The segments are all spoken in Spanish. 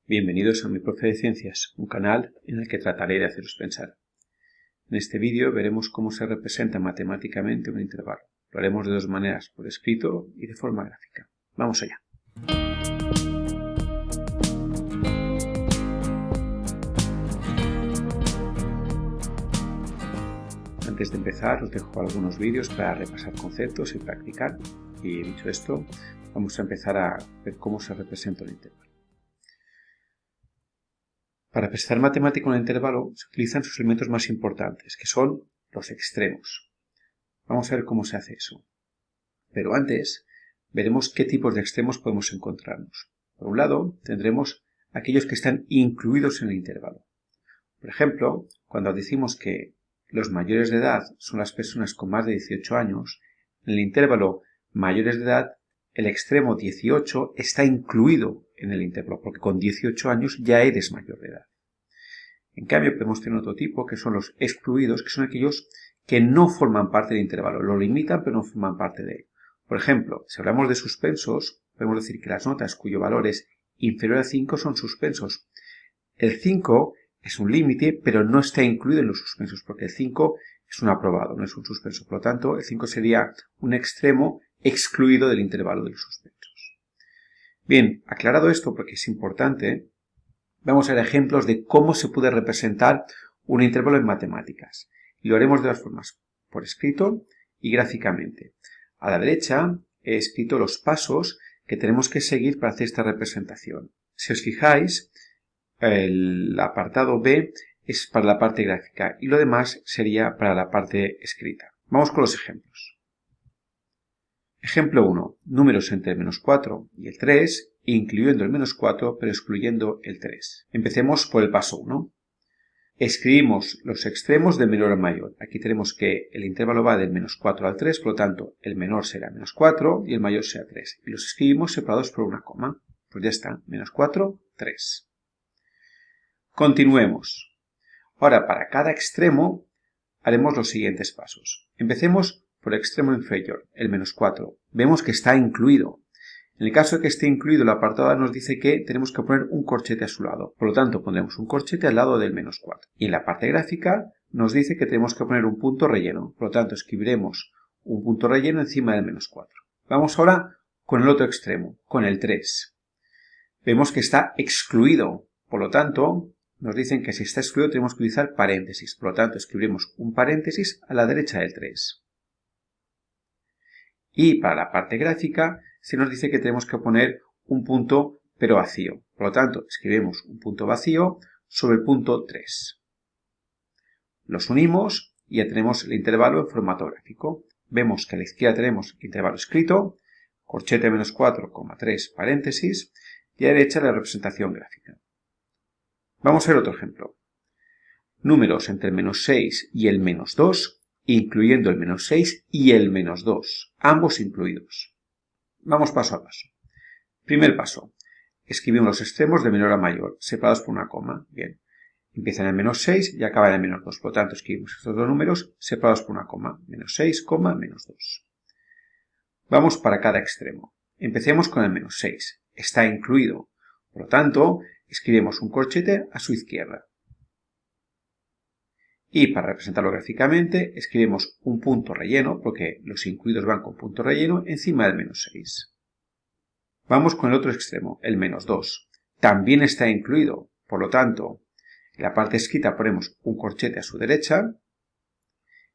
Bienvenidos a Mi Profe de Ciencias, un canal en el que trataré de haceros pensar. En este vídeo veremos cómo se representa matemáticamente un intervalo. Lo haremos de dos maneras, por escrito y de forma gráfica. Vamos allá. Antes de empezar os dejo algunos vídeos para repasar conceptos y practicar. Y dicho esto, vamos a empezar a ver cómo se representa un intervalo. Para representar matemática un intervalo se utilizan sus elementos más importantes, que son los extremos. Vamos a ver cómo se hace eso. Pero antes, veremos qué tipos de extremos podemos encontrarnos. Por un lado, tendremos aquellos que están incluidos en el intervalo. Por ejemplo, cuando decimos que los mayores de edad son las personas con más de 18 años, en el intervalo mayores de edad, el extremo 18 está incluido en el intervalo, porque con 18 años ya eres mayor de edad. En cambio, podemos tener otro tipo, que son los excluidos, que son aquellos que no forman parte del intervalo. Lo limitan, pero no forman parte de él. Por ejemplo, si hablamos de suspensos, podemos decir que las notas cuyo valor es inferior a 5 son suspensos. El 5 es un límite, pero no está incluido en los suspensos, porque el 5 es un aprobado, no es un suspenso. Por lo tanto, el 5 sería un extremo excluido del intervalo de los suspensos. Bien, aclarado esto, porque es importante, vamos a ver ejemplos de cómo se puede representar un intervalo en matemáticas. Y lo haremos de dos formas, por escrito y gráficamente. A la derecha he escrito los pasos que tenemos que seguir para hacer esta representación. Si os fijáis, el apartado B es para la parte gráfica y lo demás sería para la parte escrita. Vamos con los ejemplos. Ejemplo 1. Números entre el menos 4 y el 3, incluyendo el menos 4 pero excluyendo el 3. Empecemos por el paso 1. Escribimos los extremos de menor a mayor. Aquí tenemos que el intervalo va del menos 4 al 3, por lo tanto el menor será menos 4 y el mayor será 3. Y los escribimos separados por una coma. Pues ya está, menos 4, 3. Continuemos. Ahora, para cada extremo haremos los siguientes pasos. Empecemos por el extremo inferior, el menos 4. Vemos que está incluido. En el caso de que esté incluido, el apartado A nos dice que tenemos que poner un corchete a su lado. Por lo tanto, pondremos un corchete al lado del menos 4. Y en la parte gráfica nos dice que tenemos que poner un punto relleno. Por lo tanto, escribiremos un punto relleno encima del menos 4. Vamos ahora con el otro extremo, con el 3. Vemos que está excluido. Por lo tanto, nos dicen que si está excluido tenemos que utilizar paréntesis. Por lo tanto, escribiremos un paréntesis a la derecha del 3. Y para la parte gráfica se nos dice que tenemos que poner un punto pero vacío. Por lo tanto, escribimos un punto vacío sobre el punto 3. Los unimos y ya tenemos el intervalo en formato gráfico. Vemos que a la izquierda tenemos el intervalo escrito, corchete menos 4, 3, paréntesis, y a la derecha la representación gráfica. Vamos a ver otro ejemplo. Números entre el menos 6 y el menos 2, incluyendo el menos 6 y el menos 2, ambos incluidos. Vamos paso a paso. Primer paso. Escribimos los extremos de menor a mayor, separados por una coma. Bien. Empiezan en el menos 6 y acaban en el menos 2. Por lo tanto, escribimos estos dos números separados por una coma. Menos 6, menos 2. Vamos para cada extremo. Empecemos con el menos 6. Está incluido. Por lo tanto, escribimos un corchete a su izquierda. Y para representarlo gráficamente, escribimos un punto relleno, porque los incluidos van con punto relleno, encima del menos 6. Vamos con el otro extremo, el menos 2. También está incluido, por lo tanto, en la parte escrita ponemos un corchete a su derecha,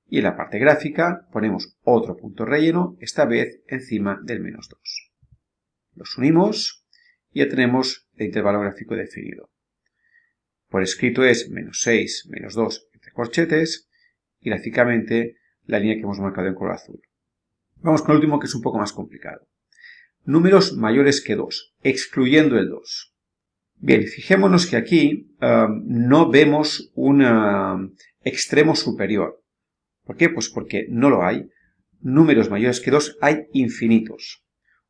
y en la parte gráfica ponemos otro punto relleno, esta vez encima del menos 2. Los unimos y ya tenemos el intervalo gráfico definido. Por escrito es menos 6, menos 2 entre corchetes y gráficamente la línea que hemos marcado en color azul. Vamos con el último, que es un poco más complicado. Números mayores que 2, excluyendo el 2. Bien, fijémonos que aquí no vemos un extremo superior. ¿Por qué? Pues porque no lo hay. Números mayores que 2 hay infinitos.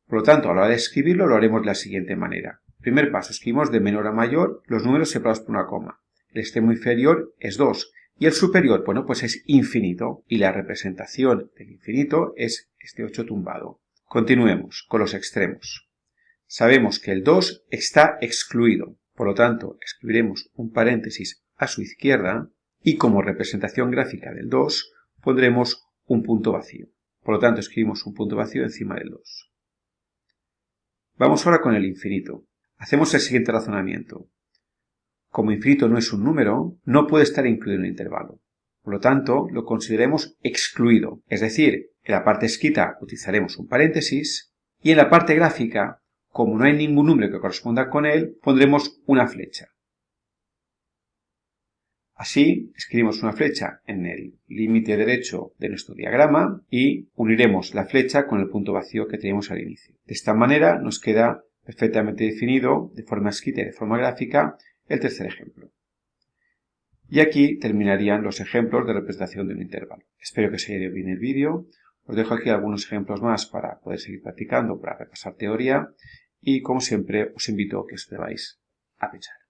Por lo tanto, a la hora de escribirlo lo haremos de la siguiente manera. Primer paso, escribimos de menor a mayor los números separados por una coma. El extremo inferior es 2 y el superior, bueno, pues es infinito y la representación del infinito es este 8 tumbado. Continuemos con los extremos. Sabemos que el 2 está excluido, Por lo tanto, escribiremos un paréntesis a su izquierda y como representación gráfica del 2 pondremos un punto vacío. Por lo tanto, escribimos un punto vacío encima del 2. Vamos ahora con el infinito. Hacemos el siguiente razonamiento. Como infinito no es un número, no puede estar incluido en el intervalo. Por lo tanto, lo consideremos excluido. Es decir, en la parte escrita utilizaremos un paréntesis y en la parte gráfica, como no hay ningún número que corresponda con él, pondremos una flecha. Así, escribimos una flecha en el límite derecho de nuestro diagrama y uniremos la flecha con el punto vacío que teníamos al inicio. De esta manera nos queda perfectamente definido, de forma escrita y de forma gráfica, el tercer ejemplo. Y aquí terminarían los ejemplos de representación de un intervalo. Espero que os haya ido bien el vídeo. Os dejo aquí algunos ejemplos más para poder seguir practicando, para repasar teoría. Y como siempre, os invito a que os debáis a pensar.